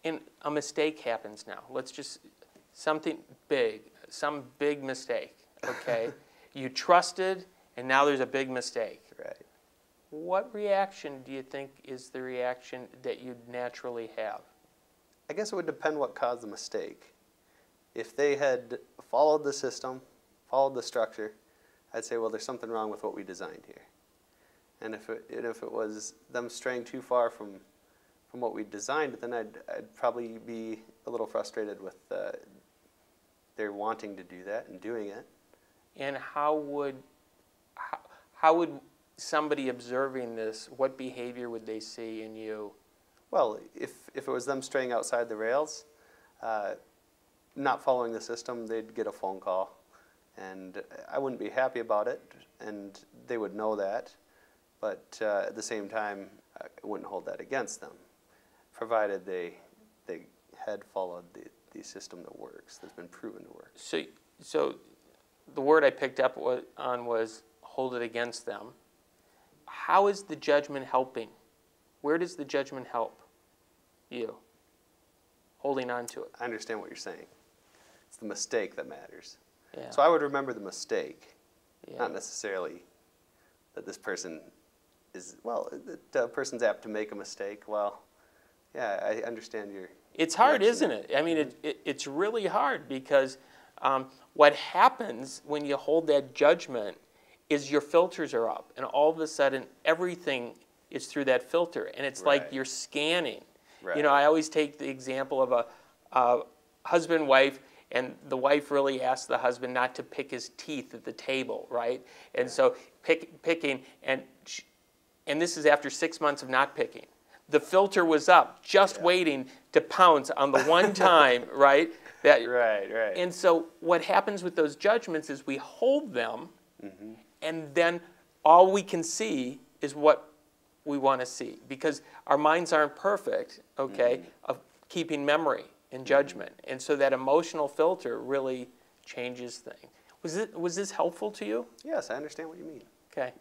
And a mistake happens now. Let's just, something big, some big mistake, okay? You trusted, and now there's a big mistake. Right. What reaction do you think is the reaction that you'd naturally have? I guess it would depend what caused the mistake. If they had followed the system, followed the structure, I'd say, well, there's something wrong with what we designed here. And if it was them straying too far from what we designed, then I'd probably be a little frustrated with their wanting to do that and doing it. And how would somebody observing this, what behavior would they see in you? Well, if it was them straying outside the rails, not following the system, they'd get a phone call. And I wouldn't be happy about it, and they would know that. But at the same time, I wouldn't hold that against them, provided they had followed the system that works, that's been proven to work. So the word I picked up on was hold it against them. How is the judgment helping? Where does the judgment help you? Holding on to it. I understand what you're saying. It's the mistake that matters. Yeah. So I would remember the mistake, Yeah. not necessarily that this person is, well, the person's apt to make a mistake. Well, yeah, I understand your It's hard, direction. isn't it? I mean, it's really hard because what happens when you hold that judgment is your filters are up, and all of a sudden everything is through that filter, and it's like Right. you're scanning. Right. You know, I always take the example of a husband-wife, and the wife really asks the husband not to pick his teeth at the table, right? And so picking, and this is after 6 months of not picking. The filter was up, just waiting to pounce on the one time, right? Right. And so what happens with those judgments is we hold them, and then all we can see is what we want to see, because our minds aren't perfect, okay, of keeping memory and judgment. And so that emotional filter really changes things. Was this helpful to you? Yes, I understand what you mean. Okay.